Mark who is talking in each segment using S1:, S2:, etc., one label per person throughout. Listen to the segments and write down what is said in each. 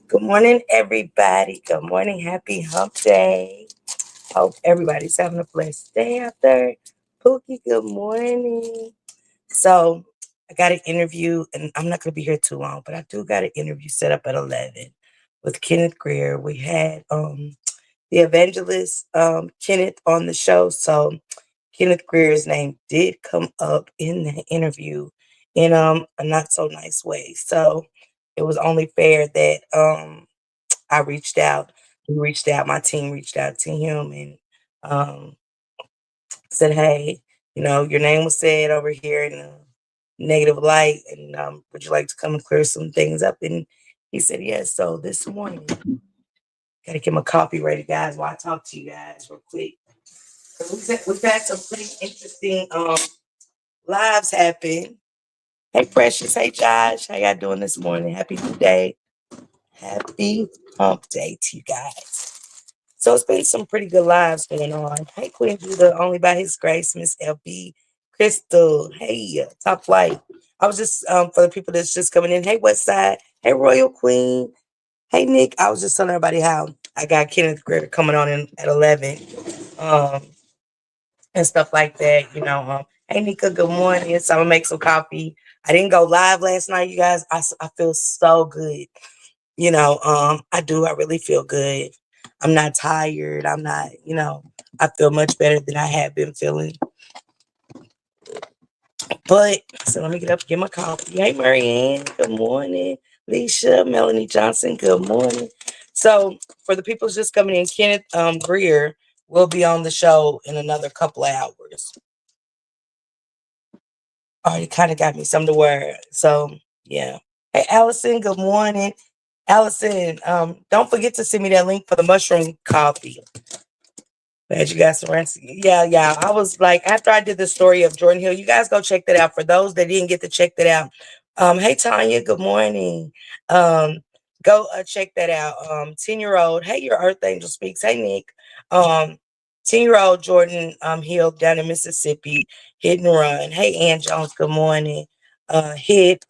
S1: Good morning, everybody. Good morning. Happy Hump Day. Hope everybody's having a blessed day out there. Pookie, good morning. So, I got an interview, and I'm not going to be here too long, but I do got an interview set up at 11 with Kenneth Greer. We had the evangelist Kenneth on the show. So, Kenneth Greer's name did come up in the interview in a not so nice way. So, it was only fair that I reached out. We reached out. My team reached out to him and um, said, "Hey, your name was said over here in a negative light, and would you like to come and clear some things up?" And he said, "Yes." So this morning, got to get my coffee ready, guys, while I talk to you guys real quick. We've had some pretty interesting lives happen. Hey, Precious. Hey, Josh. How y'all doing this morning? Happy New Day. Happy Hump Day to you guys. So it's been some pretty good lives going on. Hey, Queen Judah, only by His grace, Miss LB, Crystal. Hey, Top Flight. I was just for the people that's just coming in. Hey, West Side. Hey, Royal Queen. Hey, Nick. I was just telling everybody how I got Kenneth Gritter coming on in at 11, um, and stuff like that. Hey, Nika. Good morning. So I'm gonna make some coffee. I didn't go live last night, you guys. I feel so good. I do. I really feel good. I'm not tired. I'm not, I feel much better than I have been feeling. But, so let me get up and get my coffee. Hey, Marianne. Good morning. Leisha, Melanie Johnson. Good morning. So, for the people just coming in, Kenneth Greer will be on the show in another couple of hours. Already kind of got me something to wear. So, yeah. Hey, Allison. Good morning. Allison, don't forget to send me that link for the mushroom coffee. Glad you got some recipe. Yeah, yeah. I was like, after I did the story of Jordan Hill, you guys go check that out. For those that didn't get to check that out, hey Tanya, good morning. Go check that out. 10-year-old. Hey, your Earth Angel speaks. Hey Nick. 10-year-old Jordan Hill down in Mississippi, hit and run. Hey Ann Jones, good morning. Hit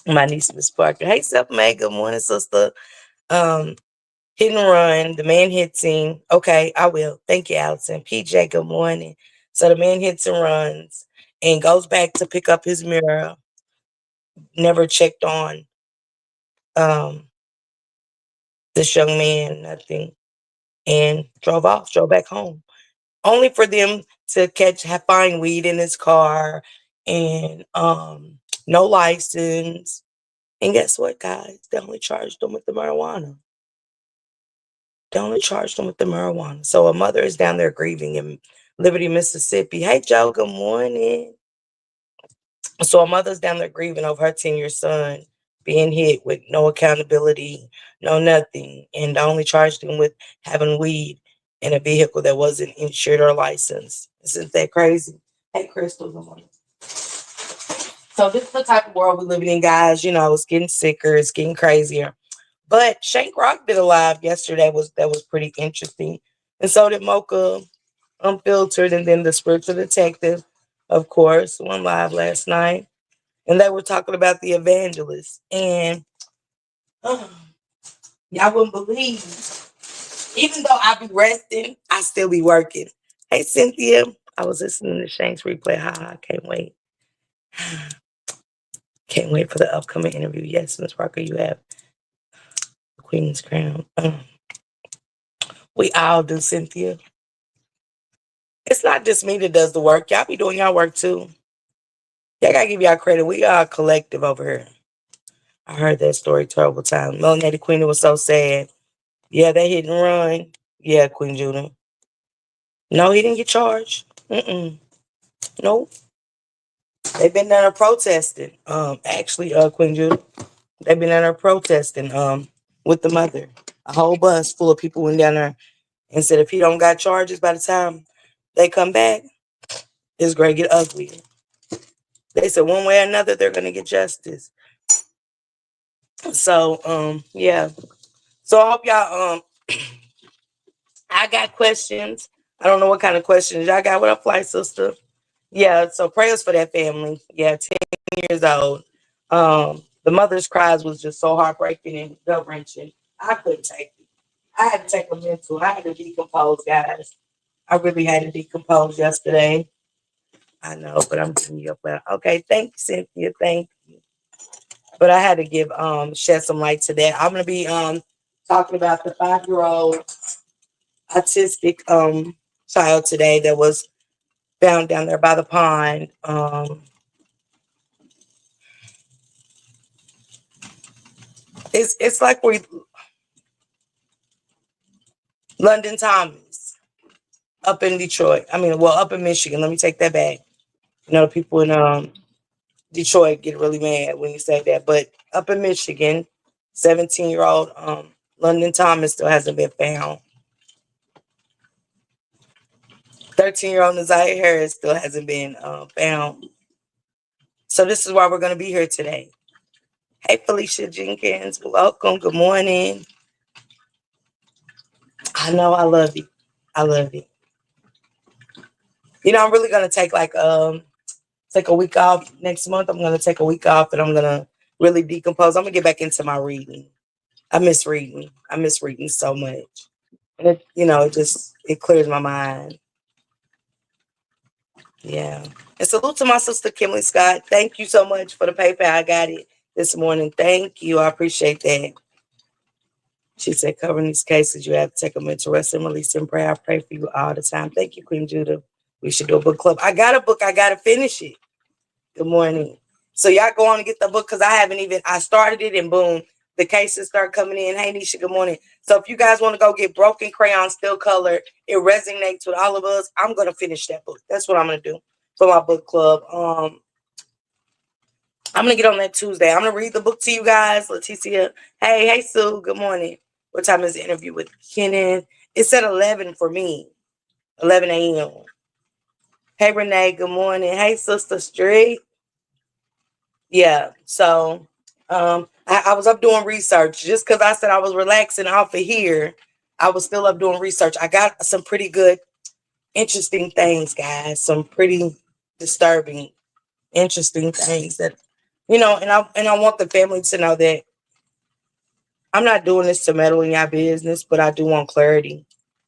S1: my niece Miss Parker. Hey Self May, good morning, sister. Um, Hit and run. The man hits him. Okay, I will. Thank you, Allison. PJ, good morning. So the man hits and runs and goes back to pick up his mirror. Never checked on um this young man, nothing, and drove back home. Only for them to find weed in his car and no license. And guess what, guys? They only charged him with the marijuana. They only charged him with the marijuana. So a mother is down there grieving in Liberty, Mississippi. Hey, Joe, good morning. So a mother's down there grieving over her 10-year son being hit with no accountability, no nothing. And they only charged him with having weed in a vehicle that wasn't insured or licensed. Isn't that crazy? Hey, Crystal, good morning. So this is the type of world we're living in, guys. It's getting sicker, it's getting crazier. But Shank Rock did a live yesterday that was pretty interesting. And so did Mocha Unfiltered, and then the Spiritual Detective, of course, went live last night. And they were talking about the evangelist. And y'all wouldn't believe, even though I be resting, I still be working. Hey Cynthia. I was listening to Shank's replay. I can't wait. Can't wait for the upcoming interview. Yes, Miss Parker, you have the Queen's Crown. We all do, Cynthia. It's not just me that does the work. Y'all be doing y'all work too. Y'all gotta give y'all credit. We are a collective over here. I heard that story terrible time. Melanated Queen, it was so sad. Yeah, they hit and run. Yeah, Queen Judah. No, he didn't get charged. Nope. They've been down there protesting. Actually, Queen Judah, they've been down there protesting. With the mother. A whole bus full of people went down there and said if he don't got charges by the time they come back, it's gonna get ugly. They said one way or another they're gonna get justice. So yeah. So I hope y'all I got questions. I don't know what kind of questions y'all got. What up, flight sister? Yeah, so prayers for that family. Yeah, 10 years old. The mother's cries was just so heartbreaking and gut wrenching. I couldn't take it. I had to take a mental. I had to decompose, guys. I really had to decompose yesterday. I know, but I'm giving you up. Okay, thank you, Cynthia. Thank you. But I had to give shed some light to that. I'm gonna be talking about the 5-year-old autistic child today that was found down there by the pond. It's like we London Thomas up in Detroit. I mean, well, up in Michigan. Let me take that back. You know, people in Detroit get really mad when you say that, but up in Michigan, 17-year-old London Thomas still hasn't been found. 13-year-old Nazaire Harris still hasn't been found. So this is why we're going to be here today. Hey, Felicia Jenkins, welcome. Good morning. I know I love you. I love you. You know, I'm really going to take a week off next month. I'm going to take a week off and I'm going to really decompose. I'm going to get back into my reading. I miss reading. I miss reading so much. And it clears my mind. Yeah. And salute to my sister Kimberly Scott. Thank you so much for the PayPal. I got it this morning. Thank you. I appreciate that. She said, covering these cases, you have to take them into rest and release in prayer. I pray for you all the time. Thank you, Queen Judah. We should do a book club. I got a book. I got to finish it. Good morning. So y'all go on and get the book because I started it and boom, the cases start coming in. Hey, Nisha, good morning. So if you guys want to go get Broken Crayon, Still Color, it resonates with all of us. I'm going to finish that book. That's what I'm going to do for my book club. I'm going to get on that Tuesday. I'm going to read the book to you guys. Leticia. Hey, Sue. Good morning. What time is the interview with Kenneth? It's at 11 for me. 11 a.m. Hey, Renee. Good morning. Hey, Sister Street. Yeah. So I was up doing research just because I said I was relaxing off of here. I was still up doing research. I got some pretty good, interesting things, guys. Some pretty disturbing, interesting things that, and I want the family to know that I'm not doing this to meddle in your business, but I do want clarity.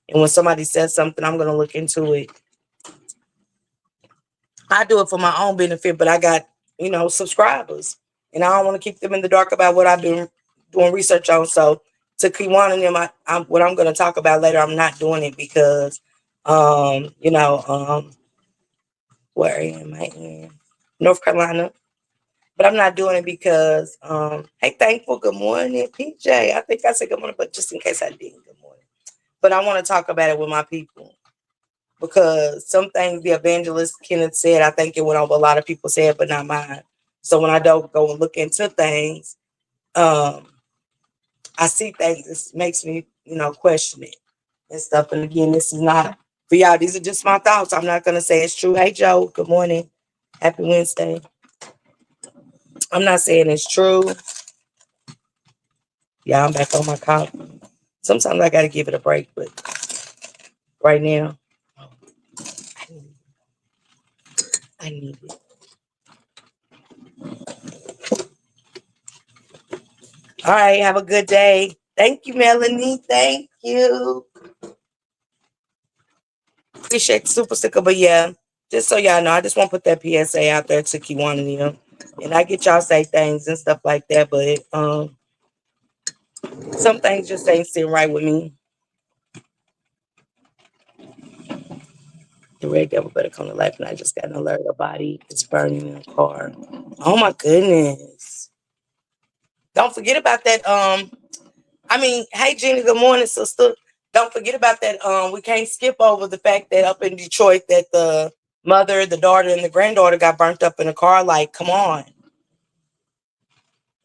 S1: And when somebody says something, I'm going to look into it. I do it for my own benefit, but I got, subscribers. And I don't want to keep them in the dark about what I've been doing research on. So to Kiwana and them, what I'm going to talk about later, I'm not doing it because, where am I in? North Carolina. But I'm not doing it because, hey, Thankful, good morning, PJ. I think I said good morning, but just in case I didn't, good morning. But I want to talk about it with my people because some things the evangelist Kenneth said, I think it went over a lot of people's head, but not mine. So when I don't go and look into things, I see things. It makes me, question it and stuff. And again, this is not for y'all. These are just my thoughts. I'm not going to say it's true. Hey, Joe, good morning. Happy Wednesday. I'm not saying it's true. Yeah, I'm back on my coffee. Sometimes I got to give it a break, but right now, I need it. All right, have a good day. Thank you, Melanie. Thank you. Appreciate the super sticker, but yeah, just so y'all know, I just want to put that PSA out there to Kiwana and them. And I get y'all say things and stuff like that, but some things just ain't sitting right with me. The red devil better come to life, and I just got an alert. A body is burning in a car. Oh my goodness! Don't forget about that. Hey Jeannie, good morning, sister. Don't forget about that. We can't skip over the fact that up in Detroit that the mother, the daughter, and the granddaughter got burnt up in a car. Like, come on.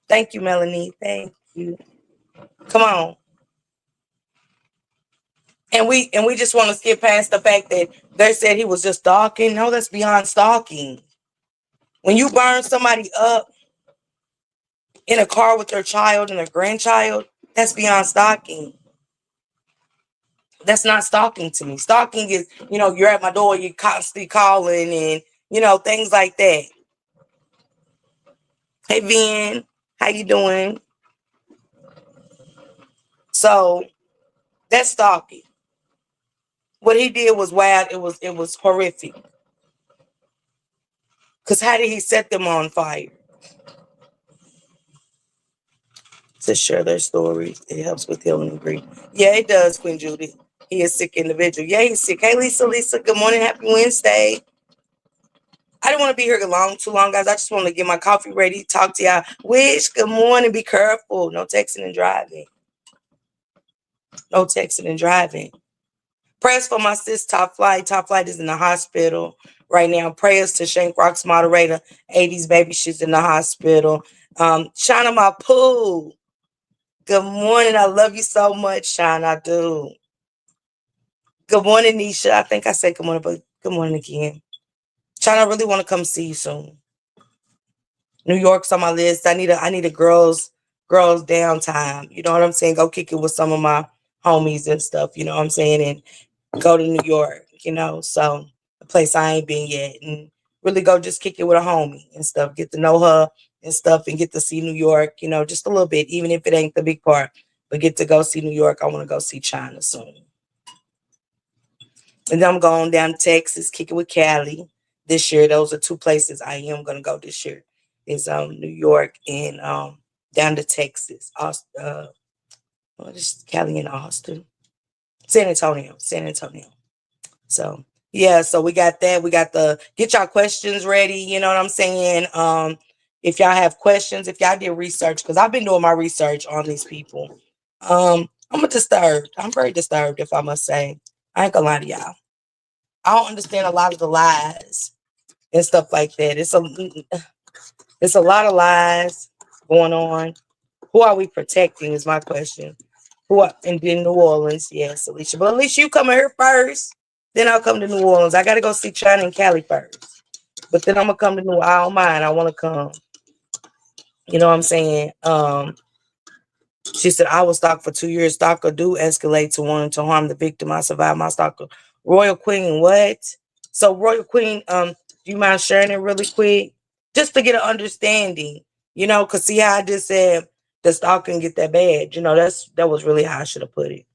S1: Thank you, Melanie. Thank you. Come on. And we just want to skip past the fact that they said he was just stalking. No, that's beyond stalking. When you burn somebody up in a car with their child and their grandchild, that's beyond stalking. That's not stalking to me. Stalking is, you're at my door, you're constantly calling and, things like that. Hey, Vin. How you doing? So that's stalking. What he did was wild. It was horrific. Cause how did he set them on fire? To share their stories. It helps with healing and grief. Yeah, it does, Queen Judy. He is a sick individual. Yeah, he's sick. Hey, Lisa, Lisa, good morning. Happy Wednesday. I don't want to be here too long, guys. I just want to get my coffee ready, talk to y'all. Wish, good morning. Be careful. No texting and driving. No texting and driving. Prayers for my sis, Top Flight. Top Flight is in the hospital right now. Prayers to Shank Rock's moderator, 80s baby. She's in the hospital. Shana, my poo. Good morning. I love you so much, Shana. I do. Good morning, Nisha. I think I said good morning, but good morning again. China, I really want to come see you soon. New York's on my list. I need a girls downtime. You know what I'm saying? Go kick it with some of my homies and stuff. You know what I'm saying? And go to New York. So a place I ain't been yet, and really go just kick it with a homie and stuff. Get to know her and stuff, and get to see New York. Just a little bit, even if it ain't the big part. But get to go see New York. I want to go see China soon. And then I'm going down to Texas, kicking with Cali this year. Those are two places I am going to go this year. Is New York and down to Texas, Austin, just Cali and Austin, San Antonio. So yeah, so we got that. We got the get y'all questions ready. You know what I'm saying? If y'all have questions, if y'all did research, because I've been doing my research on these people. I'm disturbed. I'm very disturbed, if I must say. I ain't gonna lie to y'all. I don't understand a lot of the lies and stuff like that. It's a lot of lies going on. Who are we protecting is my question. Who are in New Orleans? Yes, Alicia. But at least you come here first. Then I'll come to New Orleans. I gotta go see China and Cali first. But then I'm gonna come to New Orleans. I don't mind. I wanna come. You know what I'm saying? She said, I was stalked for 2 years. Stalker do escalate to wanting to harm the victim. I survived my stalker. Royal Queen, what? So Royal Queen, do you mind sharing it really quick? Just to get an understanding, because see how I just said the stalker can get that bad. That was really how I should have put it.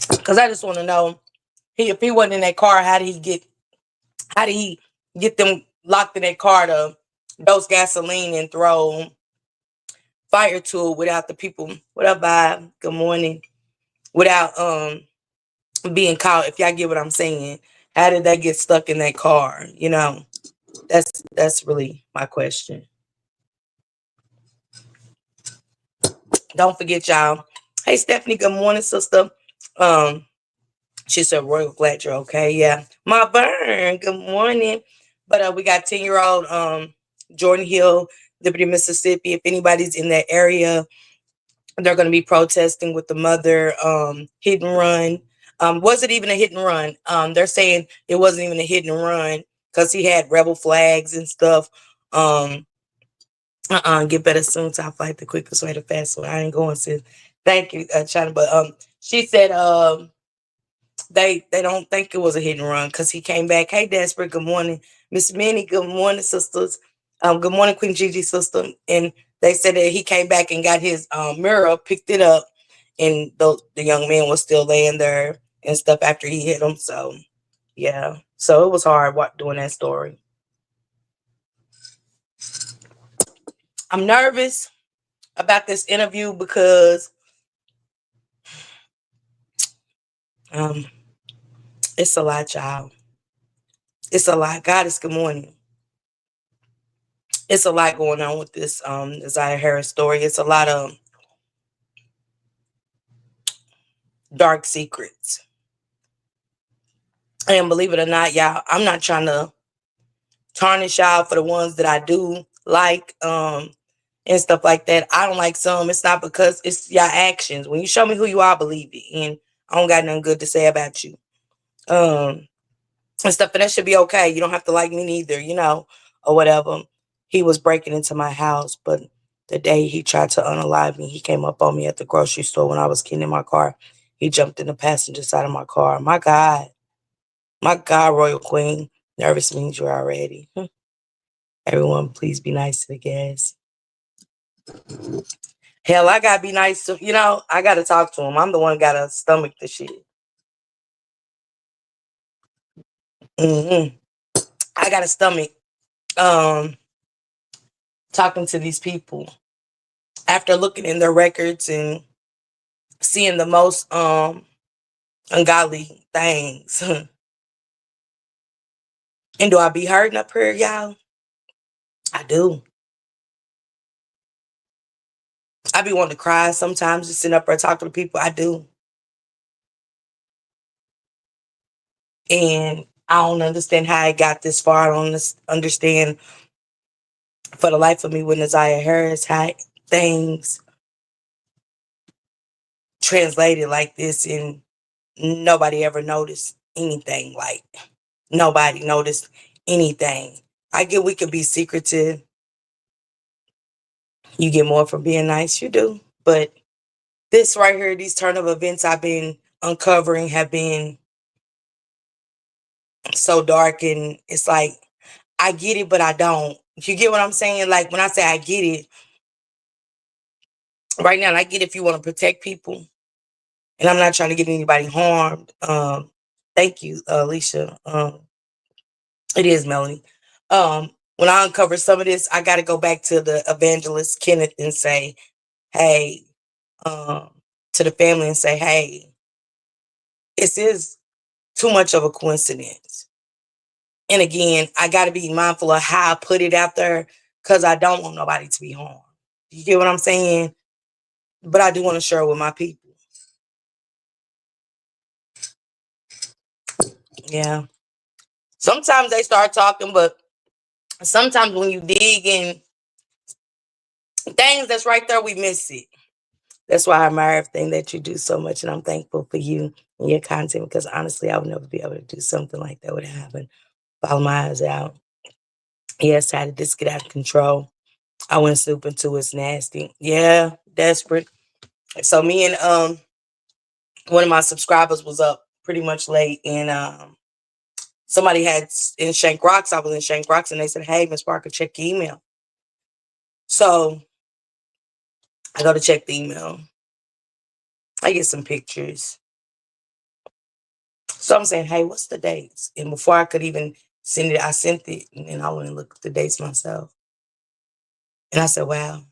S1: Because I just want to know, if he wasn't in that car, how did he get them locked in that car to dose gasoline and throw fire to it without the people? What up, Bob? Good morning. Without being caught, if y'all get what I'm saying. How did that get stuck in that car? That's really my question. Don't forget, y'all. Hey, Stephanie, good morning, sister. She said, Royal, glad you're okay. Yeah. My burn, good morning. But we got 10-year-old Jordan Hill, Liberty, Mississippi. If anybody's in that area, they're going to be protesting with the mother. Hit and run. Was it even a hit and run? They're saying it wasn't even a hit and run because he had rebel flags and stuff. Get better soon. Top Flight, the quickest way to fast. So I ain't going to. Thank you, China. But she said they don't think it was a hit and run because he came back. Hey, Desperate. Good morning, Miss Minnie. Good morning, sisters. Good morning, Queen Gigi, sister. And they said that he came back and got his mirror, picked it up, and the young man was still laying there and stuff after he hit him. So yeah, so it was hard doing that story. I'm nervous about this interview because it's a lot, y'all. It's a lot. God is good morning. It's a lot going on with this Isaiah Harris story. It's a lot of dark secrets. And believe it or not, y'all, I'm not trying to tarnish y'all for the ones that I do like and stuff like that. I don't like some. It's not because it's your actions. When you show me who you are, I believe it. And I don't got nothing good to say about you. And stuff, and that should be okay. You don't have to like me neither, or whatever. He was breaking into my house, but the day he tried to unalive me, he came up on me at the grocery store when I was getting in my car. He jumped in the passenger side of my car. My God, Royal Queen. Nervous means you're already. Everyone, please be nice to the guests. Hell, I gotta be nice to, I gotta talk to him. I'm the one gotta stomach the shit. I gotta stomach um talking to these people after looking in their records and seeing the most ungodly things. And do I be hurting up here, y'all? I do. I be wanting to cry sometimes, just sitting up there talking to people. I do. And I don't understand how I got this far. I don't understand for the life of me with Naziah Harris how things translated like this and nobody ever noticed anything. Like nobody noticed anything. I get we could be secretive. You get more from being nice, you do. But this right here, these turn of events I've been uncovering have been so dark, and it's like I get it, but I don't. You get what I'm saying? Like when I say I get it, right now, I get if you want to protect people, and I'm not trying to get anybody harmed. Thank you, Alicia. It is Melanie. When I uncover some of this, I got to go back to the evangelist Kenneth and say, hey, um, to the family and say, hey, this is too much of a coincidence. And again, I got to be mindful of how I put it out there because I don't want nobody to be harmed. You get what I'm saying? But I do want to share it with my people. Yeah. Sometimes they start talking, but sometimes when you dig in things that's right there, we miss it. That's why I admire everything that you do so much. And I'm thankful for you and your content because honestly, I would never be able to do something like that without having follow my eyes out. Yes, how did this get out of control? I went soup into it's nasty. Yeah, desperate. So me and one of my subscribers was up pretty much late and somebody had in Shank Rocks. I was in Shank Rocks and they said, hey, Miss Parker, check your email. So I go to check the email. I get some pictures. So I'm saying, hey, what's the dates? And before I could even send it, I sent it and then I went and looked at the dates myself. And I said, wow.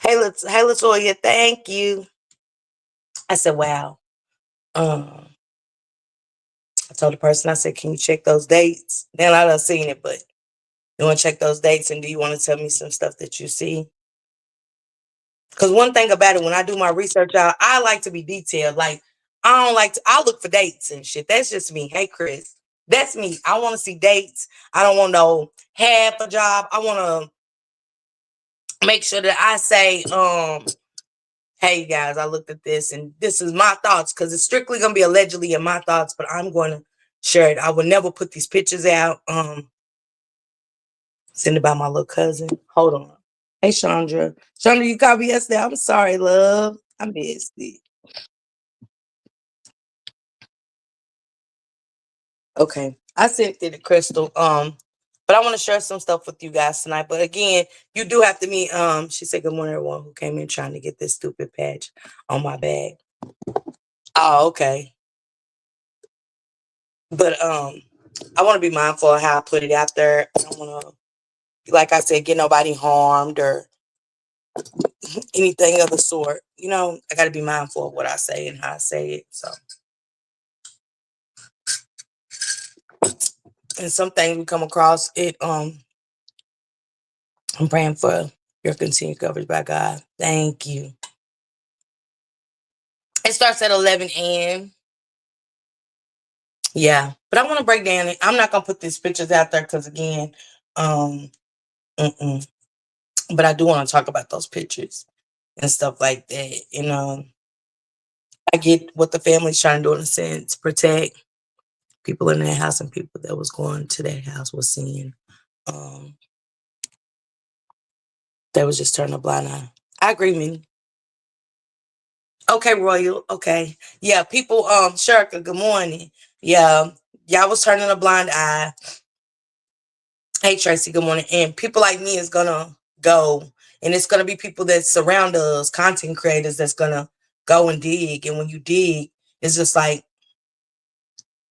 S1: Hey, Latoya, thank you. I said, wow. I told the person, I said, can you check those dates? Then I done seen it, but you want to check those dates and do you want to tell me some stuff that you see? Because one thing about it, when I do my research out, I like to be detailed. Like, I don't like to, I look for dates and shit. That's just me. Hey, Chris, that's me. I want to see dates. I don't want no half a job. I want to make sure that I say, hey guys, I looked at this and this is my thoughts because it's strictly going to be allegedly in my thoughts, but I'm going to share it. I would never put these pictures out. Send it by my little cousin. Hold on. Hey, Chandra. Chandra, you called me yesterday. I'm sorry, love. I missed it. Okay. I sent it to Crystal. But I want to share some stuff with you guys tonight. But again, you do have to meet. She said, good morning, everyone who came in trying to get this stupid patch on my bag. Oh, okay. But I want to be mindful of how I put it out there. I don't want to, like I said, get nobody harmed or anything of the sort. I got to be mindful of what I say and how I say it. So, and some things we come across it. I'm praying for your continued coverage by God. Thank you. It starts at 11 a.m. Yeah, but I want to break down it. I'm not gonna put these pictures out there because again, um, but I do want to talk about those pictures and stuff like that. I get what the family's trying to do in a sense, protect people in that house and people that was going to that house was seeing. Um, that was just turning a blind eye. I agree, Minnie. Okay, Royal. Okay. Yeah, people, Sharka, good morning. Yeah, y'all was turning a blind eye. Hey Tracy, good morning. And people like me is gonna go, and it's gonna be people that surround us, content creators that's gonna go and dig. And when you dig, it's just like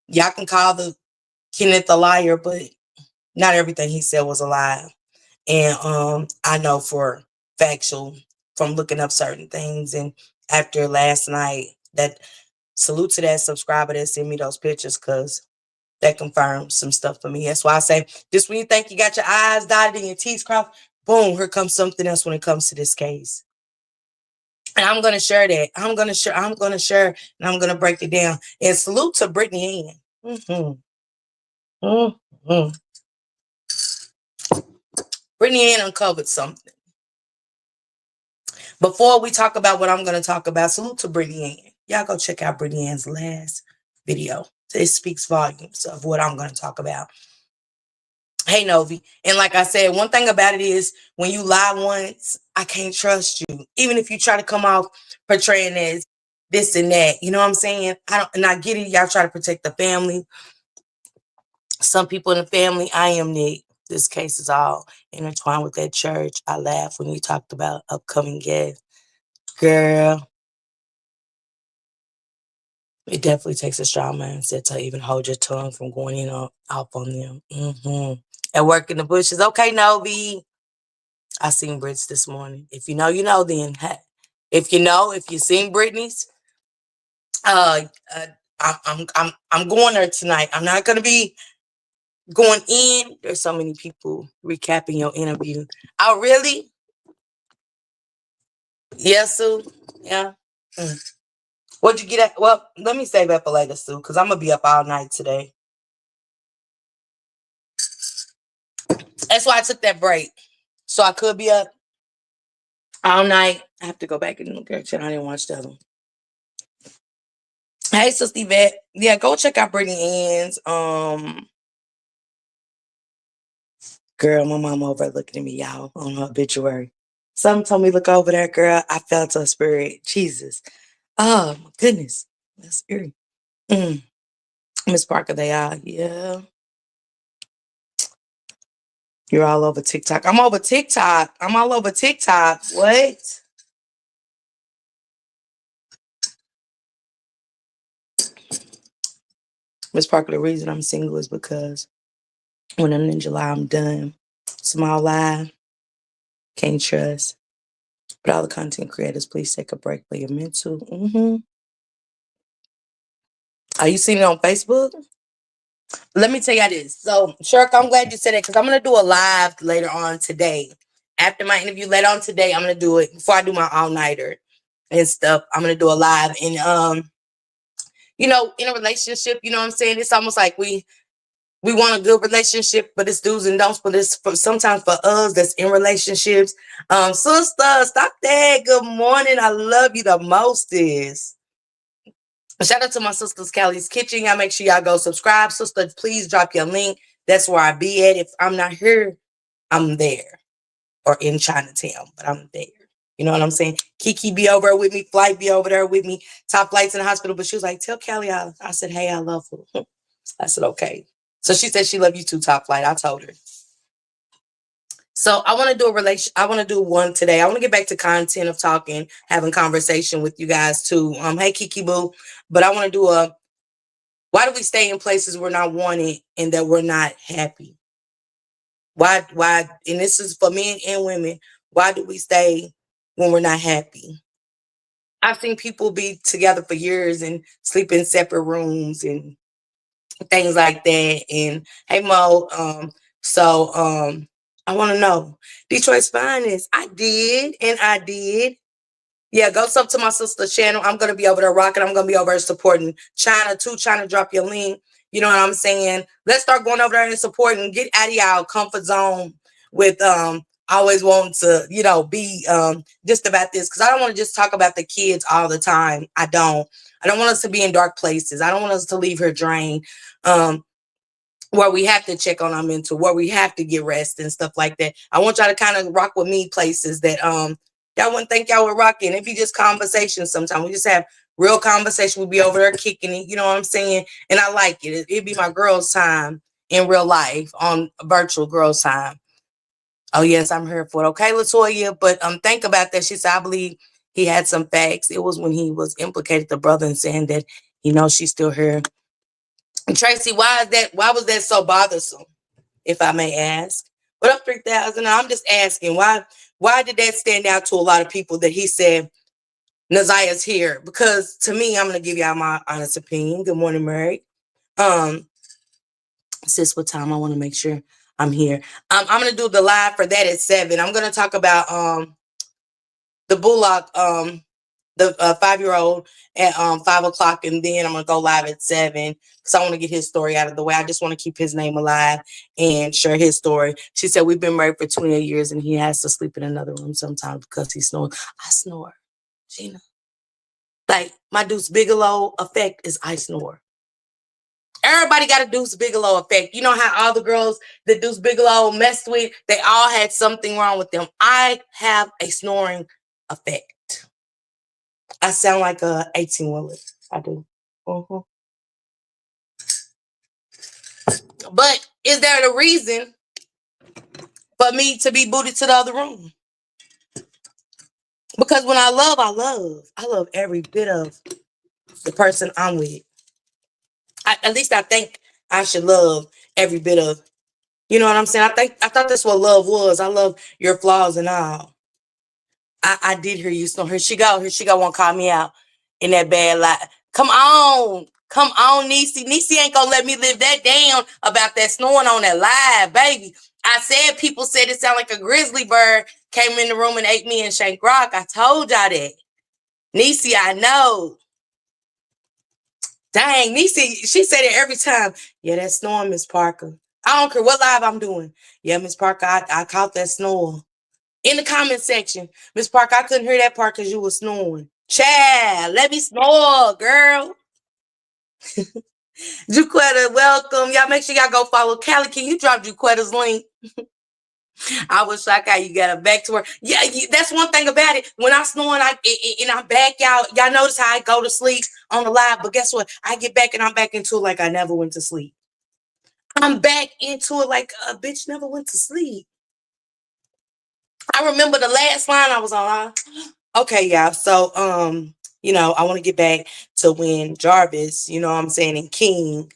S1: y'all can call the Kenneth a liar, but not everything he said was a lie. And I know for factual from looking up certain things. And after last night, that salute to that subscriber that sent me those pictures, because that confirms some stuff for me. That's why I say, just when you think you got your I's dotted and your T's crossed, boom, here comes something else when it comes to this case. And I'm gonna share that. I'm gonna share, and I'm gonna break it down. And salute to Brittany Ann. Mm-hmm. Brittany Ann uncovered something. Before we talk about what I'm gonna talk about, salute to Brittany Ann. Y'all go check out Brittany Ann's last video. It speaks volumes of what I'm gonna talk about. Hey, Novi. And like I said, one thing about it is when you lie once, I can't trust you. Even if you try to come off portraying as this and that, you know what I'm saying? And I get it. Y'all try to protect the family. Some people in the family, I am Nick. This case is all intertwined with that church. I laughed when you talked about upcoming guests. Girl, it definitely takes a strong mindset to even hold your tongue from going in off on them. At work in the bushes. Okay, Novi. I seen Brit's this morning. If you know, you know. Then if you seen Brittany's, I'm going there tonight. I'm not gonna be going in. There's so many people recapping your interview. Oh, really? Yes, Sue. Yeah. What'd you get at? Well, let me save that for later, Sue, because I'm gonna be up all night today. That's why I took that break, so I could be up all night. I have to go back and look at it. I didn't watch the other one. Hey, Sister Yvette. Yeah, go check out Brittany Ann's. Girl, my mom over looking at me, y'all, on her obituary. Something told me look over there, girl. I felt her spirit. Jesus. Oh, my goodness. That's scary. Miss Parker, they are. Yeah. You're all over TikTok. I'm over TikTok. I'm all over TikTok. What? Miss Parker, the reason I'm single is because when I'm in July, I'm done. Small lie. Can't trust. But all the content creators, please take a break for your mental. Are you seeing it on Facebook? Let me tell you this. So, Shirk, I'm glad you said that, because I'm going to do a live later on today. After my interview later on today, I'm going to do it before I do my all-nighter and stuff. I'm going to do a live. And, in a relationship, you know what I'm saying? It's almost like we want a good relationship, but it's do's and don'ts. But it's sometimes for us that's in relationships. Sister, stop that. Good morning. I love you the mostest. Shout out to my sisters, Callie's Kitchen. Y'all make sure y'all go subscribe. Sister, please drop your link. That's where I be at. If I'm not here, I'm there. Or in Chinatown, but I'm there. You know what I'm saying? Kiki be over there with me. Flight be over there with me. Top Flight's in the hospital. But she was like, tell Callie I said, hey, I love her. I said, okay. So she said she love you too, Top Flight. I told her. So I want to do I want to do one today. I want to get back to content of talking, having conversation with you guys too. Hey Kiki Boo. But I want to do why do we stay in places we're not wanted and that we're not happy? Why, and this is for men and women, why do we stay when we're not happy? I've seen people be together for years and sleep in separate rooms and things like that. And hey Mo, I want to know, Detroit's Finest. I did. Yeah, go sub to my sister's channel. I'm going to be over there rocking. I'm going to be over there supporting China too. China, drop your link. You know what I'm saying? Let's start going over there and supporting. Get out of y'all comfort zone with always wanting to, be just about this. Because I don't want to just talk about the kids all the time. I don't want us to be in dark places. I don't want us to leave here drained. Where we have to check on our mental, where we have to get rest and stuff like that. I want y'all to kind of rock with me places that y'all wouldn't think y'all were rocking. It'd be just conversations sometimes. We just have Real conversation. We'd be over there kicking it. You know what I'm saying? And I like it. It'd be my girls' time in real life on virtual girls' time. Oh, yes, I'm here for it. Okay, Latoya. But think about that. She said, I believe he had some facts. It was when he was implicated the brother and saying that, she's still here. And Tracy, why is that? Why was that so bothersome, if I may ask? What up, 3,000? I'm just asking, why did that stand out to a lot of people that he said Naziah's here? Because to me, I'm gonna give y'all my honest opinion. Good morning, Mary. Sis, what time? I want to make sure I'm here. I'm gonna do the live for that at 7. I'm gonna talk about the Bullock, the 5-year-old at 5 o'clock, and then I'm gonna go live at 7 because I want to get his story out of the way. I just want to keep his name alive and share his story. She said we've been married for 28 years and he has to sleep in another room sometimes because he snores. I snore, Gina. Like my Deuce Bigelow effect is I snore. Everybody got a Deuce Bigelow effect. You know how all the girls that Deuce Bigelow messed with, they all had something wrong with them. I have a snoring effect. I sound like a 18-wheeler. I do. But is there a reason for me to be booted to the other room? Because when I love, I love. I love every bit of the person I'm with. At least I think I should love every bit of, you know what I'm saying? I thought that's what love was. I love your flaws and all. I did hear you snore. Here she go. Won't call me out in that bad lie. Come on, Niecy. Niecy ain't gonna let me live that down about that snoring on that live, baby. I said people said it sounded like a grizzly bird came in the room and ate me and Shank Rock. I told y'all that. Niecy, I know. Dang, Niecy, she said it every time. Yeah, that snoring, Miss Parker. I don't care what live I'm doing. Yeah, Miss Parker, I caught that snore. In the comment section, Miss Parker, I couldn't hear that part because you were snoring. Chad, let me snore, girl. Juquetta, welcome. Y'all make sure y'all go follow Callie. Can you drop Juquetta's link? I was shocked how you got her back to her. Yeah, that's one thing about it. When I snore and I'm back, y'all notice how I go to sleep on the live. But guess what? I get back and I'm back into it like I never went to sleep. I'm back into it like a bitch never went to sleep. I remember the last line I was on. Okay, y'all. So, I want to get back to when Jarvis, you know what I'm saying, and King.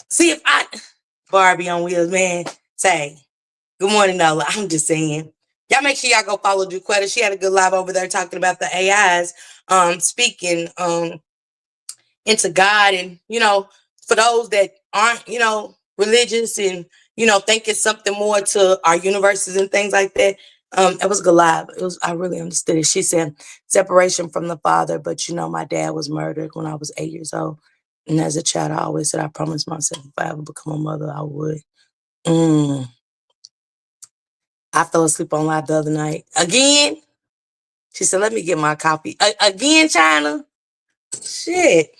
S1: See if Barbie on wheels, man. Say, good morning, Nola. I'm just saying. Y'all make sure y'all go follow Juquetta. She had a good live over there talking about the AIs, speaking into God. And, for those that aren't, religious and, think it's something more to our universes and things like that. It was good live. I really understood it. She said separation from the father, but my dad was murdered when I was 8 years old. And as a child, I always said I promised myself if I ever become a mother, I would. I fell asleep on live the other night. Again? She said, let me get my copy. Again, China? Shit.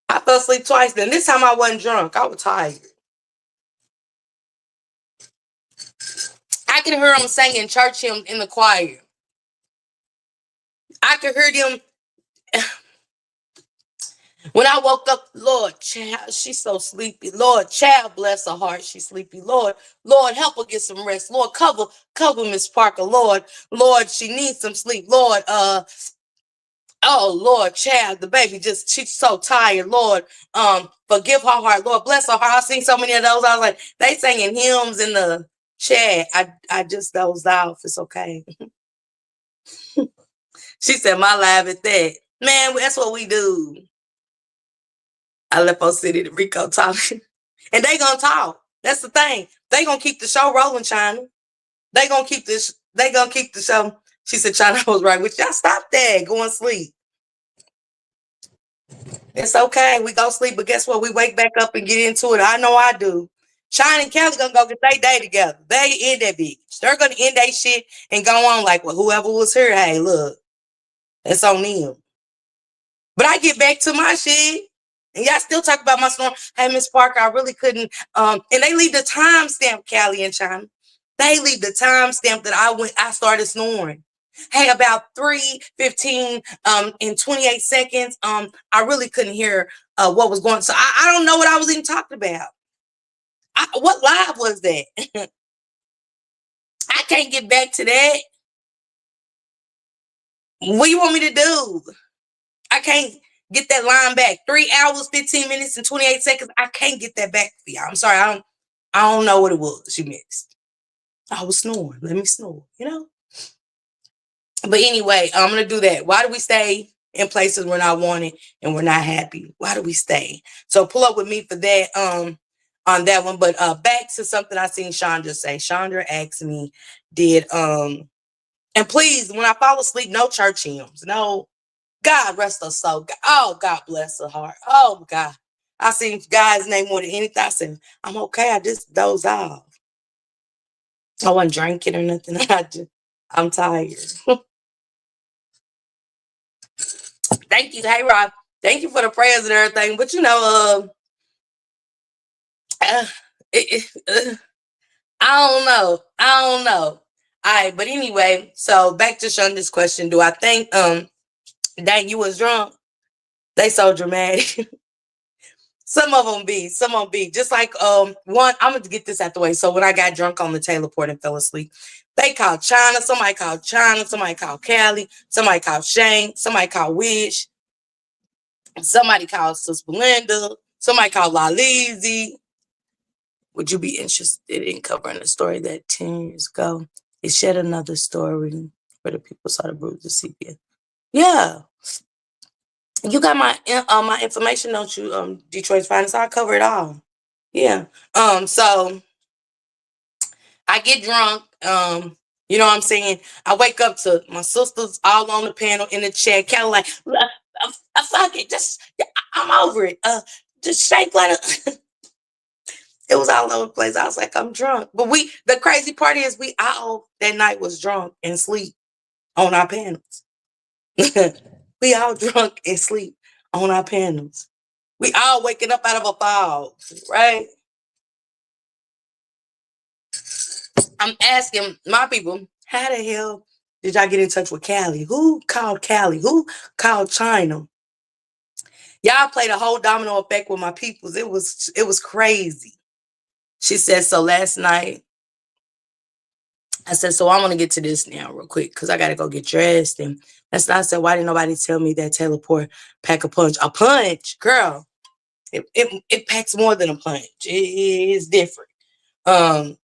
S1: I fell asleep twice then. This time I wasn't drunk. I was tired. I could hear them singing church hymns in the choir. I could hear them. When I woke up, Lord, child, she's so sleepy. Lord, child, bless her heart, she's sleepy. Lord, help her get some rest. Lord, cover Miss Parker. Lord, she needs some sleep. Lord, oh Lord, child, the baby she's so tired. Lord, forgive her heart. Lord, bless her heart. I've seen so many of those. I was like, they singing hymns in the chat. I just dozed off. It's okay. She said, my live at that. Man, that's what we do. I left her City to Rico talking. And they gonna talk. That's the thing. They gonna keep the show rolling, China. They gonna keep the show. She said, China was right with y'all. Stop that. Go and sleep. It's okay. We go sleep, but guess what? We wake back up and get into it. I know I do. China and Kelly gonna go get their day together. They end that bitch. They're gonna end that shit and go on like, well, whoever was here, hey, look, it's on them. But I get back to my shit. And y'all still talk about my snore. Hey, Miss Parker, I really couldn't. And they leave the timestamp, Callie and China. They leave the timestamp that I started snoring. Hey, about 3:15 in 28 seconds. I really couldn't hear what was going on. So I don't know what I was even talking about. What live was that? I can't get back to that. What do you want me to do? I can't get that line back. 3 hours, 15 minutes, and 28 seconds. I can't get that back for y'all. I'm sorry. I don't know what it was you missed. I was snoring. Let me snore, you know? But anyway, I'm gonna do that. Why do we stay in places we're not wanted and we're not happy? Why do we stay? So pull up with me for that on that one. But back to something I seen Chandra say. Chandra asked me, did and please, when I fall asleep, no church hymns. No, God rest her soul. Oh, God bless her heart. Oh God. I seen God's name more than anything. I said, I'm okay. I just doze off. I wasn't drinking or nothing. I'm tired. Thank you. Hey, Rob. Thank you for the prayers and everything. But you know, uh, I don't know. I don't know. All right, but anyway, so back to Shonda's question. Do I think that you was drunk? They so dramatic. Some of them be. Just like one, I'm gonna get this out the way. So when I got drunk on the Taylor port and fell asleep, they called China, somebody called Callie, somebody called Shane, somebody called Wish, somebody called Sis Belinda, somebody called Lalizi. Would you be interested in covering a story that 10 years ago it shed another story where the people saw the bruises sepia? Yeah. You got my information, don't you? Detroit's finest. I'll cover it all. Yeah. So I get drunk. You know what I'm saying? I wake up to my sisters all on the panel in the chat, kind of like, fuck it, just I'm over it. Just shake like a it was all over the place. I was like, I'm drunk. But the crazy part is we all that night was drunk and sleep on our panels. We all drunk and sleep on our panels. We all waking up out of a fog, right? I'm asking my people, how the hell did y'all get in touch with Callie? Who called Callie? Who called China? Y'all played a whole domino effect with my peoples. It was crazy. She said, so last night, I said, so I want to get to this now real quick because I got to go get dressed. And that's not, I said, why didn't nobody tell me that Taylor Port pack a punch? A punch, girl. It packs more than a punch. It's different. I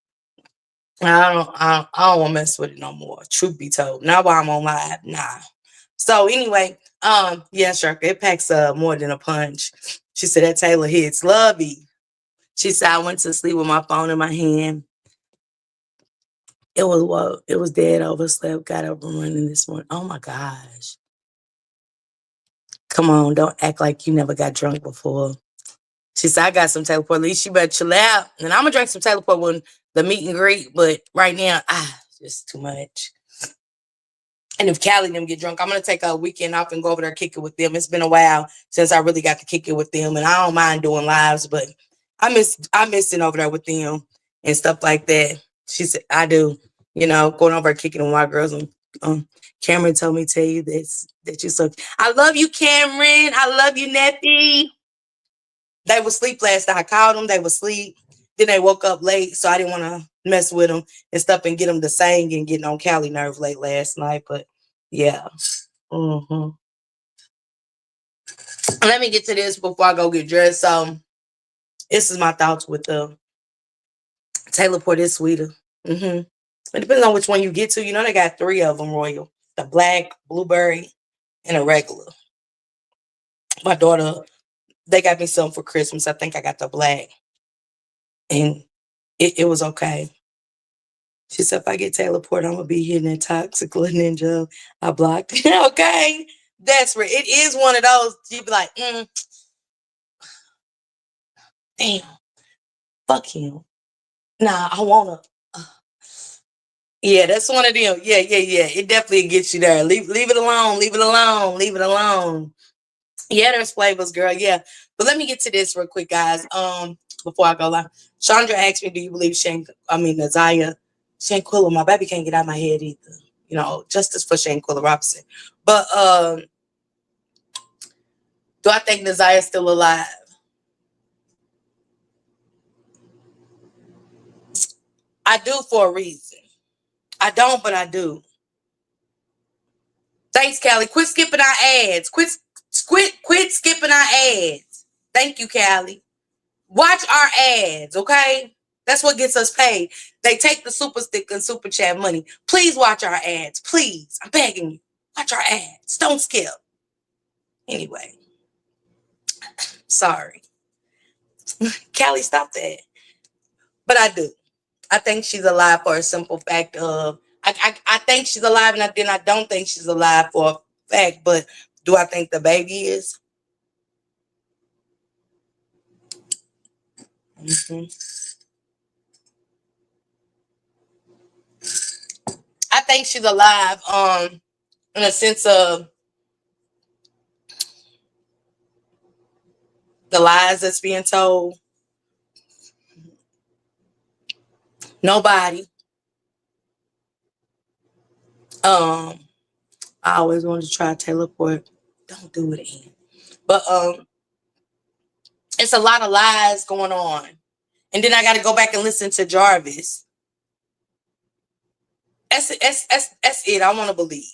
S1: don't want to mess with it no more. Truth be told, not while I'm on live. Nah. So anyway, yeah, sure. It packs more than a punch. She said that Taylor hits lovey. She said I went to sleep with my phone in my hand. It was dead, overslept, got up and running this morning. Oh my gosh. Come on, don't act like you never got drunk before. She said, I got some Taylor Port. At least you better chill out. And I'm gonna drink some Taylor Port when the meet and greet, but right now, just too much. And if Callie and them get drunk, I'm gonna take a weekend off and go over there kick it with them. It's been a while since I really got to kick it with them, and I don't mind doing lives, but I miss it over there with them and stuff like that. She said, I do, going over kicking with my girls. And Cameron told me to tell you this that you so. I love you, Cameron. I love you, Neffy. They were asleep last night. I called them. They were asleep. Then they woke up late, so I didn't want to mess with them and stuff and get them to sing and getting on Callie nerve late last night. But yeah. Let me get to this before I go get dressed. So this is my thoughts with the Taylor Port is sweeter. It depends on which one you get to. They got 3 of them, Royal. The black, blueberry, and a regular. My daughter, they got me some for Christmas. I think I got the black. And it was okay. She said, if I get Taylor Port, I'm going to be hitting that toxic little ninja. I blocked it. Okay. That's right. It is one of those. You'd be like, damn, fuck him. Nah, I want to. Yeah, that's one of them. Yeah. It definitely gets you there. Leave it alone. Leave it alone. Leave it alone. Yeah, there's flavors, girl. Yeah. But let me get to this real quick, guys. Before I go live. Chandra asked me, do you believe Nazaya Shanquilla? My baby can't get out of my head either. You know, justice for Shanquella Robinson. But do I think Nazia's still alive? I do for a reason. I don't, but I do. Thanks, Callie. Quit skipping our ads. Quit skipping our ads. Thank you, Callie. Watch our ads, okay? That's what gets us paid. They take the super stick and super chat money. Please watch our ads. Please. I'm begging you. Watch our ads. Don't skip. Anyway. Sorry. Callie, stop that. But I do. I think she's alive for a simple fact of I think she's alive, and I don't think she's alive for a fact. But do I think the baby is? Mm-hmm. I think she's alive. In a sense of the lies that's being told. Nobody. I always wanted to try teleport. Don't do it, Ian. But it's a lot of lies going on. And then I got to go back and listen to Jarvis. That's it. I want to believe.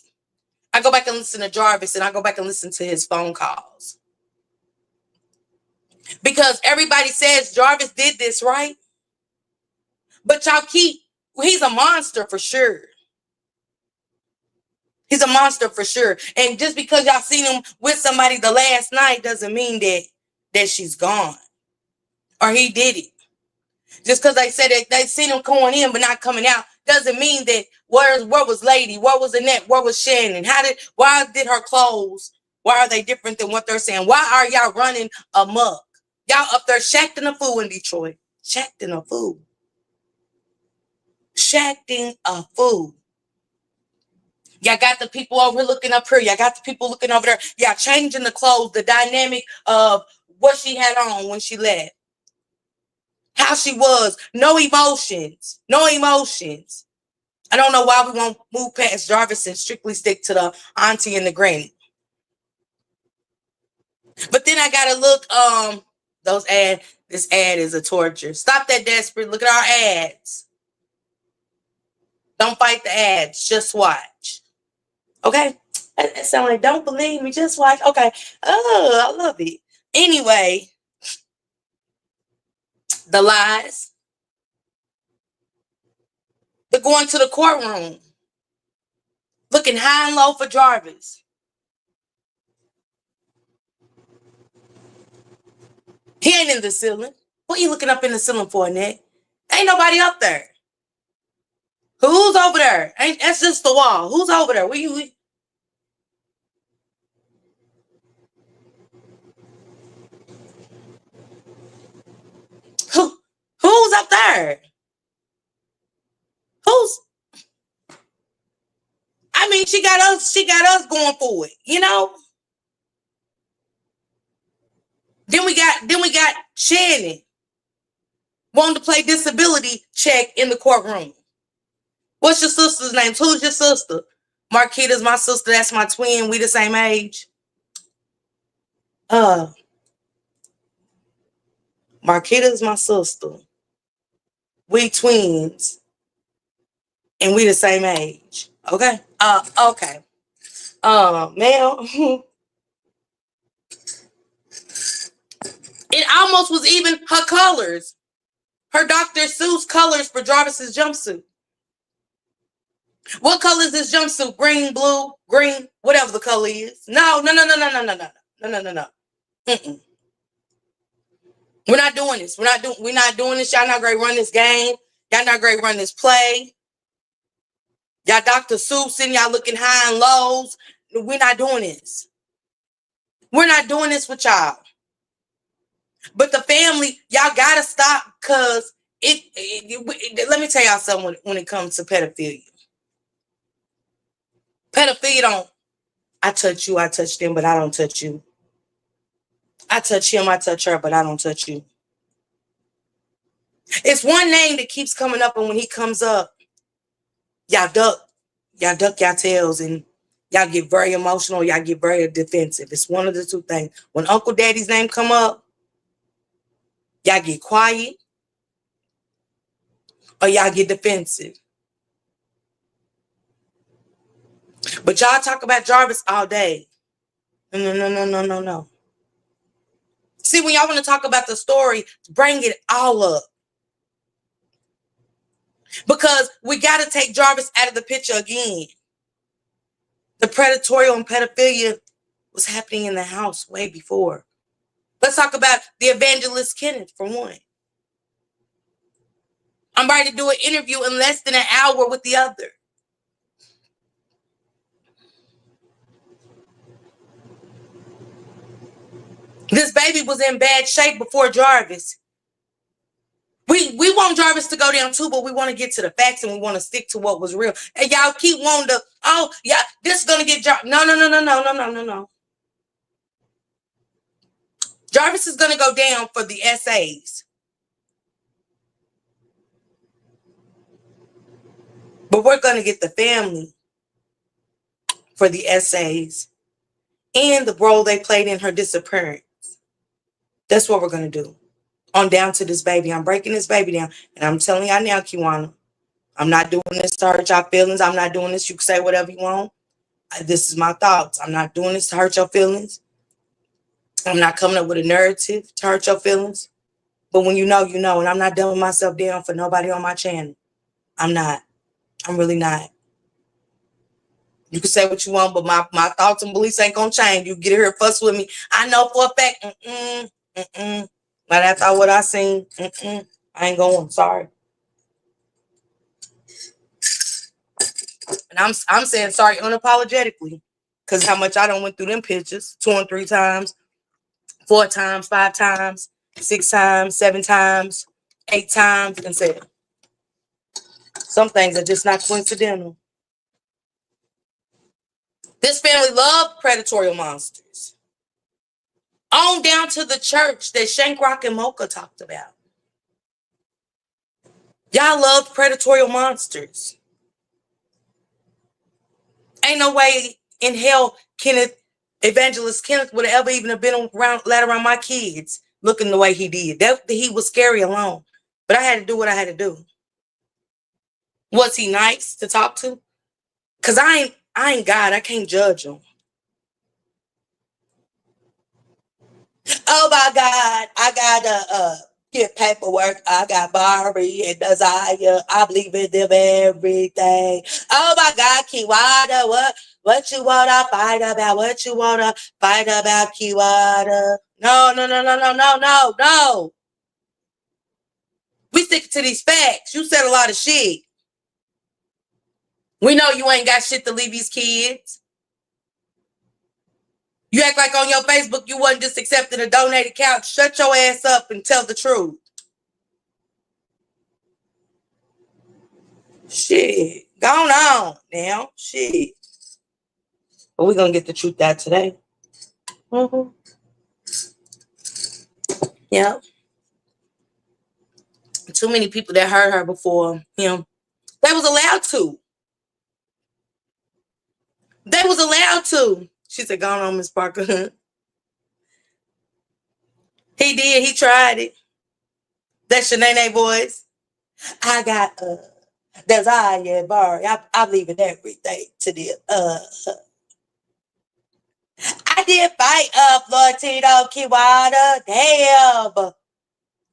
S1: I go back and listen to Jarvis, and I go back and listen to his phone calls. Because everybody says Jarvis did this, right? But y'all he's a monster for sure. He's a monster for sure. And just because y'all seen him with somebody the last night doesn't mean that she's gone. Or he did it. Just because they said that they seen him going in but not coming out doesn't mean that where was Lady? Where was Annette? Where was Shannon? Why did her clothes? Why are they different than what they're saying? Why are y'all running amok? Y'all up there shacking a fool in Detroit. Shacking a fool. Shacking a fool. Y'all got the people over looking up here. Y'all got the people looking over there. Y'all changing the clothes, the dynamic of what she had on when she left. How she was. No emotions. No emotions. I don't know why we won't move past Jarvis and strictly stick to the auntie and the granny. But then I gotta look, this ad is a torture. Stop that desperate. Look at our ads. Don't fight the ads. Just watch. Okay? That sound like don't believe me. Just watch. Okay. Oh, I love it. Anyway, the lies. They're going to the courtroom. Looking high and low for Jarvis. He ain't in the ceiling. What are you looking up in the ceiling for, Nick? Ain't nobody up there. Who's over there? That's just the wall. Who's over there? Who's up there? I mean, she got us going for it, you know? Then we got Shannon wanting to play disability check in the courtroom. What's your sister's name? Who's your sister? Marquita's my sister. That's my twin. We the same age. Marquita's my sister. We twins. And we the same age. Okay? Okay. Man. It almost was even her colors. Her Dr. Seuss colors for Jarvis's jumpsuit. What color is this jumpsuit? Green, blue, green, whatever the color is. No. Mm-mm. We're not doing this. We're not doing this. Y'all not great run this game. Y'all not great run this play. Y'all Dr. Seuss and y'all looking high and lows. We're not doing this. We're not doing this with y'all. But the family, y'all gotta stop because let me tell y'all something when it comes to pedophilia. Pedophilia don't, I touch you, I touch them, but I don't touch you. I touch him, I touch her, but I don't touch you. It's one name that keeps coming up, and when he comes up, y'all duck. y'all duck y'all tails and y'all get very emotional, y'all get very defensive. It's one of the two things. When Uncle Daddy's name come up, y'all get quiet or y'all get defensive. But y'all talk about Jarvis all day. No. See, when y'all want to talk about the story, bring it all up. Because we got to take Jarvis out of the picture again. The predatorial and pedophilia was happening in the house way before. Let's talk about the evangelist Kenneth for one. I'm ready to do an interview in less than an hour with the other. This baby was in bad shape before Jarvis. We want Jarvis to go down too, but we want to get to the facts and we want to stick to what was real. And y'all keep wanting to, oh, yeah, this is going to get Jarvis. No. Jarvis is going to go down for the essays. But we're going to get the family for the essays and the role they played in her disappearance. That's what we're going to do. On down to this baby. I'm breaking this baby down. And I'm telling y'all now, Kiwana, I'm not doing this to hurt y'all feelings. I'm not doing this. You can say whatever you want. This is my thoughts. I'm not doing this to hurt your feelings. I'm not coming up with a narrative to hurt your feelings. But when you know, you know. And I'm not dumbing myself down for nobody on my channel. I'm not. I'm really not. You can say what you want, but my thoughts and beliefs ain't gonna change. You get here fuss with me. I know for a fact. But after what I seen, I ain't going. Sorry. And I'm saying sorry unapologetically, because how much I done went through them pictures 2 and 3 times, 4 times, 5 times, 6 times, 7 times, 8 times, and said some things are just not coincidental. This family loved predatory monsters. On down to the church that Shankrock and Mocha talked about. Y'all loved predatory monsters. Ain't no way in hell Evangelist Kenneth would have ever even have been around my kids looking the way he did. He was scary alone. But I had to do what I had to do. Was he nice to talk to? Because I ain't God. I can't judge him. Oh my God, I gotta get paperwork. I got Barbie and Desire. I believe in them everything. Oh my God, Kiwada, what you wanna fight about? What you wanna fight about, Kiwada? No. We stick to these facts. You said a lot of shit. We know you ain't got shit to leave these kids. You act like on your Facebook you wasn't just accepting a donated couch. Shut your ass up and tell the truth. Shit. Going on now. Shit. But we're going to get the truth out today. Yeah. Too many people that heard her before him. They was allowed to. They was allowed to. She said, "Go on, Miss Parker." He did. He tried it. That's Shanae voice. I got Desire Bar. I believe in everything to the I did fight Florentino Kiwada. Damn.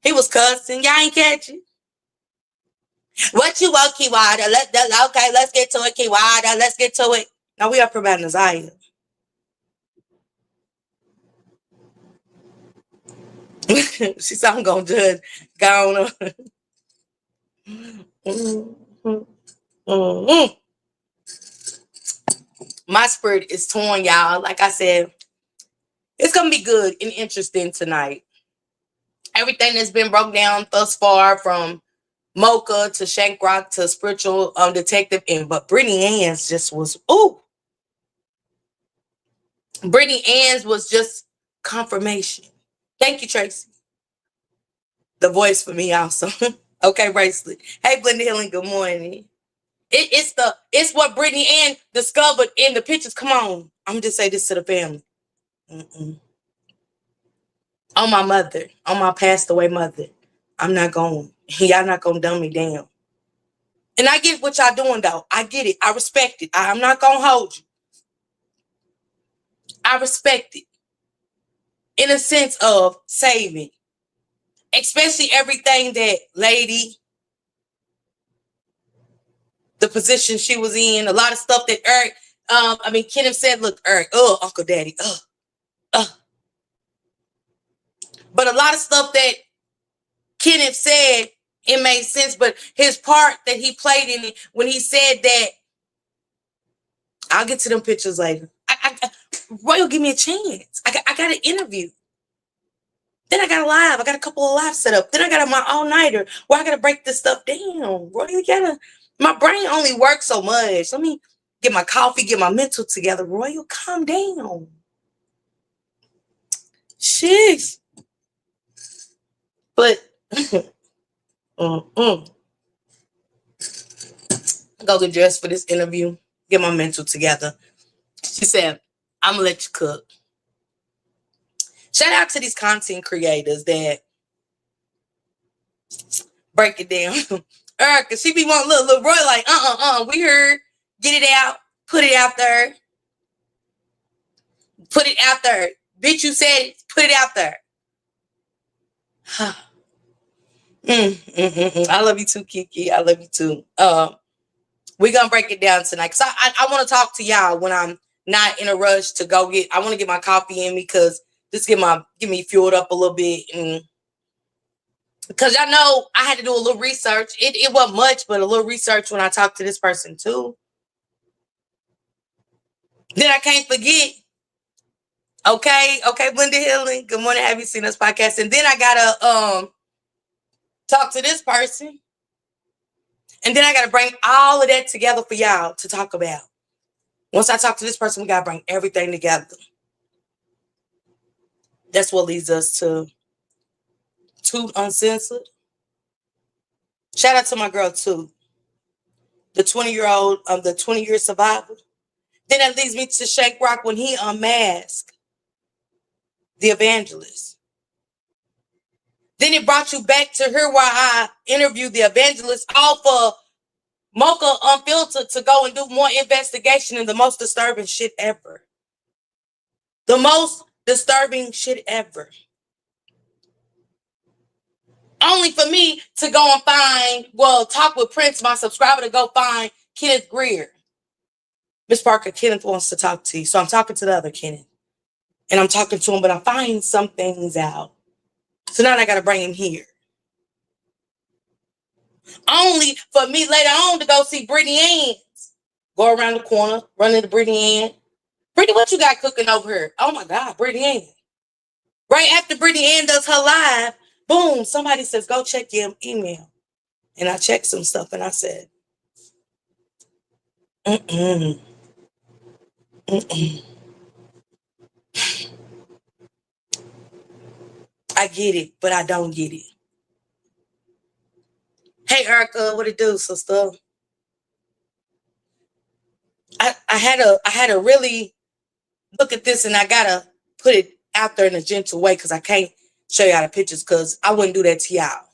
S1: He was cussing. Y'all ain't catch it. What you want, Kiwada? Okay, let's get to it, Kiwada. Let's get to it. Now we up about Desire. She said, "I'm gonna judge." Go on. My spirit is torn, y'all. Like I said, it's gonna be good and interesting tonight. Everything that's been broke down thus far, from Mocha to Shankrock to spiritual detective, but Brittany Ann's just was Brittany Ann's was just confirmation. Thank you, Tracy. The voice for me also. Okay, Bracelet. Hey, Blended Healing, good morning. It's what Brittany Ann discovered in the pictures. Come on. I'm just say this to the family. Mm-mm. On my mother, on my passed away mother, I'm not going. Y'all not gonna dumb me down. And I get what y'all doing though. I get it. I respect it. I'm not gonna hold you. I respect it in a sense of saving, especially everything that lady, the position she was in, a lot of stuff that Eric, Kenneth said, look, Eric, Uncle Daddy, but a lot of stuff that Kenneth said, it made sense, but his part that he played in it, when he said that, I'll get to them pictures later. Royal, give me a chance. I got an interview. Then I got a live. I got a couple of lives set up. Then I got my all-nighter where I got to break this stuff down. Royal, my brain only works so much. Let me get my coffee, get my mental together. Royal, calm down. Sheesh. But, go get dressed for this interview, get my mental together. She said, I'm going to let you cook. Shout out to these content creators that break it down. Erica, she be wanting little Roy like, we heard, get it out, put it out there. Put it out there. Bitch, you said it, put it out there. I love you too, Kiki. I love you too. We're going to break it down tonight because I want to talk to y'all when I'm not in a rush to go I want to get my coffee in me because just get me fueled up a little bit. And because y'all know I had to do a little research. It wasn't much, but a little research when I talked to this person too. Then I can't forget. Okay, Linda Healing. Good morning. Have you seen this podcast? And then I gotta talk to this person. And then I gotta bring all of that together for y'all to talk about. Once I talk to this person, we gotta bring everything together. That's what leads us to Toot Uncensored. Shout out to my girl Toot, the 20-year survivor. Then that leads me to Shank Rock when he unmasked the evangelist. Then it brought you back to here where I interviewed the evangelist all for Mocha Unfiltered to go and do more investigation in the most disturbing shit ever. The most disturbing shit ever. Only for me to go and talk with Prince, my subscriber, to go find Kenneth Greer. Miss Parker, Kenneth wants to talk to you. So I'm talking to the other Kenneth. And I'm talking to him, but I find some things out. So now I got to bring him here. Only for me later on to go see Brittany Ann. Go around the corner, run into Brittany Ann. Brittany, what you got cooking over here? Oh my God, Brittany Ann. Right after Brittany Ann does her live, boom, somebody says, go check your email. And I checked some stuff and I said, I get it, but I don't get it. Hey, Erica, what it do, sister? I had to really look at this and I gotta put it out there in a gentle way because I can't show y'all the pictures because I wouldn't do that to y'all.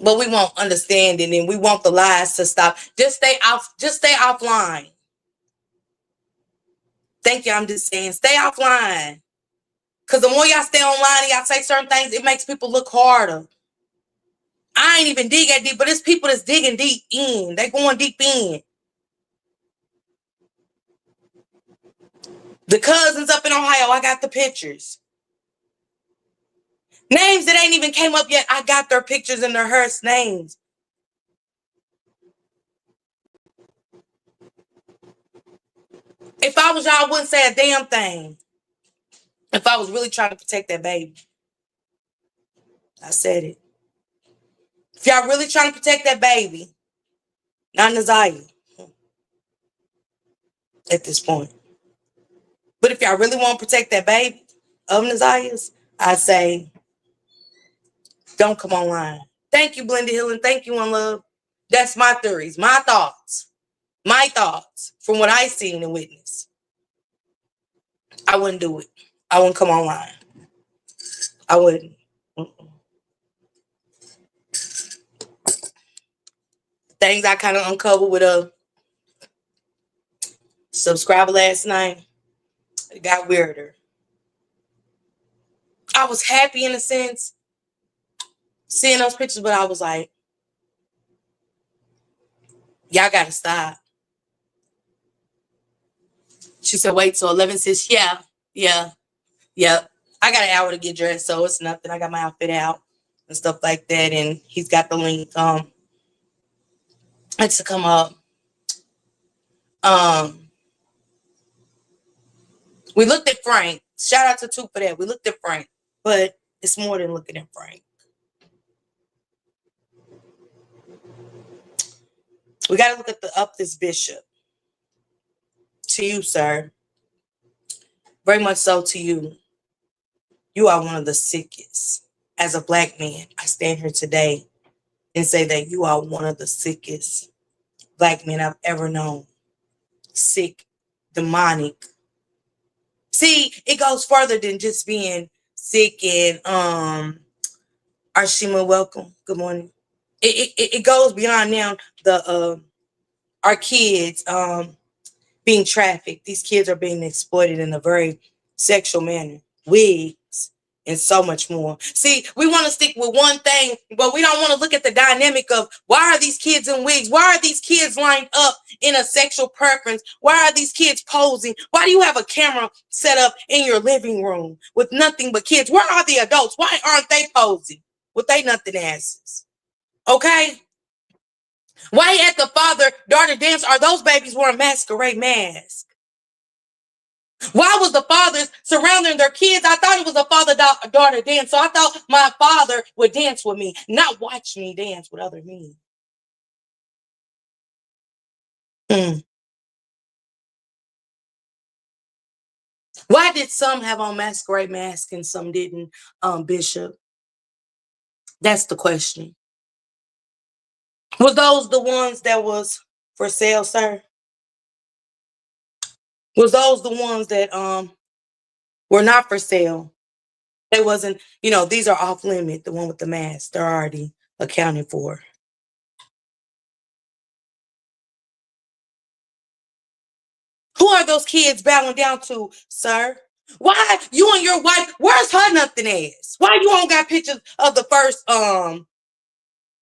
S1: But we won't understand it and we want the lies to stop. Just stay offline. Thank you. I'm just saying, stay offline. Because the more y'all stay online and y'all say certain things, it makes people look harder. I ain't even dig that deep, but it's people that's digging deep in. They going deep in. The cousins up in Ohio, I got the pictures. Names that ain't even came up yet, I got their pictures and their hearse names. If I was y'all, I wouldn't say a damn thing. If I was really trying to protect that baby. I said it. If y'all really trying to protect that baby, not Naziah at this point. But if y'all really want to protect that baby of Naziah's, I say, don't come online. Thank you, Blended Healing. Thank you, One Love. That's my theories, my thoughts from what I seen and witnessed. I wouldn't do it. I wouldn't come online. I wouldn't. Mm-mm. Things I kind of uncovered with a subscriber last night, it got weirder. I was happy in a sense seeing those pictures, but I was like, y'all gotta stop. She said, wait till 11. Says, yeah. I got an hour to get dressed, so it's nothing. I got my outfit out and stuff like that, and he's got the link to come up. We looked at Frank. Shout out to Two for that. We looked at Frank, but it's more than looking at Frank. We got to look at this bishop. To you, sir. Very much so to you. You are one of the sickest. As a black man, I stand here today and say that you are one of the sickest black men I've ever known. Sick, demonic. See, it goes further than just being sick and Arshima, welcome. Good morning. It goes beyond now our kids being trafficked. These kids are being exploited in a very sexual manner. Wigs and so much more. See, we want to stick with one thing, but we don't want to look at the dynamic of why are these kids in wigs? Why are these kids lined up in a sexual preference? Why are these kids posing? Why do you have a camera set up in your living room with nothing but kids? Where are the adults? Why aren't they posing with they nothing asses? Okay? Why at the father-daughter dance are those babies wearing masquerade masks? Why was the fathers surrounding their kids? I thought it was a father-daughter dance. So I thought my father would dance with me, not watch me dance with other men. Why did some have on masquerade masks and some didn't, Bishop? That's the question. Was those the ones that was for sale, sir? Was those the ones that were not for sale? They wasn't, these are off limit, the one with the mask. They're already accounted for. Who are those kids bowing down to, sir? Why you and your wife, where's her nothing ass? Why you don't got pictures of the first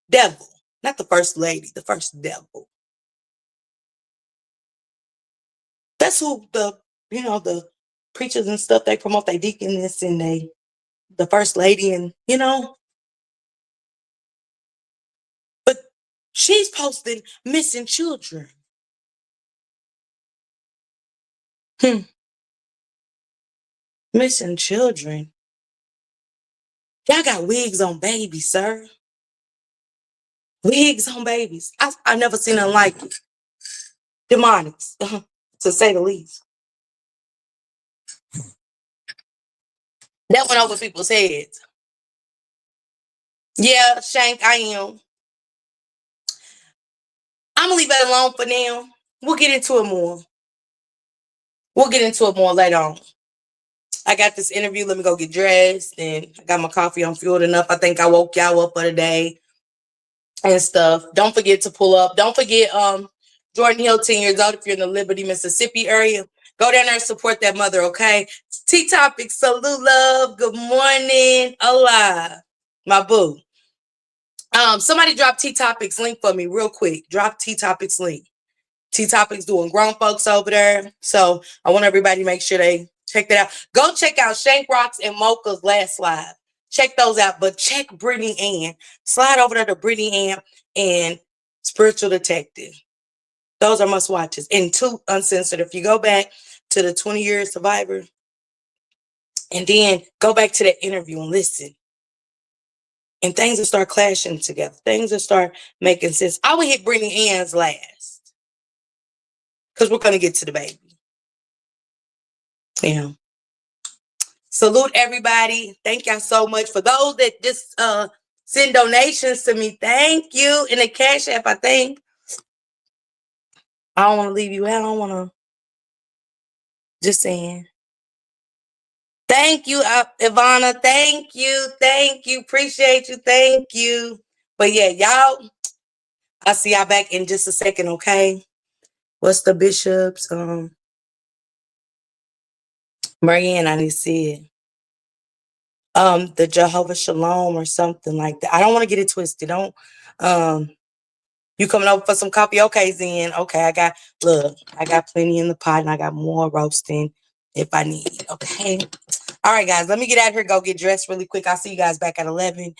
S1: devil? Not the first lady, the first devil. That's who the preachers and stuff, they promote their deaconess and the first lady and. But she's posting missing children. Missing children. Y'all got wigs on babies, sir. Wigs on babies. I never seen nothing like it. Demonics, to say the least. That went over people's heads. Yeah, Shank, I am. I'm gonna leave it alone for now. We'll get into it more. We'll get into it more later on. I got this interview. Let me go get dressed, and I got my coffee. I'm fueled enough. I think I woke y'all up for the day and stuff. Don't forget to pull up. Don't forget, Jordan Hill, 10 years old. If you're in the Liberty, Mississippi area, go down there and support that mother. Okay. T Topic, salute, love. Good morning, Allah, my boo. Somebody drop T Topics link for me real quick. Drop T Topics link. T Topics doing grown folks over there. So I want everybody to make sure they check that out. Go check out Shank Rocks and Mocha's last live. Check those out. But check Brittany Ann. Slide over there to Brittany Ann and Spiritual Detective. Those are must watches. And 2 Uncensored. If you go back to the 20-year Survivor and then go back to that interview and listen. And things will start clashing together. Things will start making sense. I would hit Brittany Ann's last. Because we're going to get to the baby. Yeah. Salute everybody. Thank y'all so much. For those that just send donations to me. Thank you. In the Cash App, I think. I don't want to leave you out. I don't want to. Just saying. Thank you, Ivana. Thank you. Thank you. Appreciate you. Thank you. But yeah, y'all, I'll see y'all back in just a second, okay? What's the bishop's? Marianne, I didn't see it. The Jehovah Shalom or something like that. I don't want to get it twisted. Don't you coming over for some coffee? Okay, Zen. Okay, I got plenty in the pot and I got more roasting if I need. Okay. All right, guys, let me get out here, go get dressed really quick. I'll see you guys back at 11.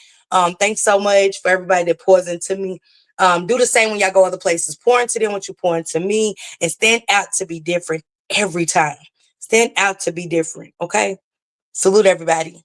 S1: Thanks so much for everybody that pours into me. Do the same when y'all go other places. Pour into them what you pour into me and stand out to be different every time. Stand out to be different. Okay. Salute everybody.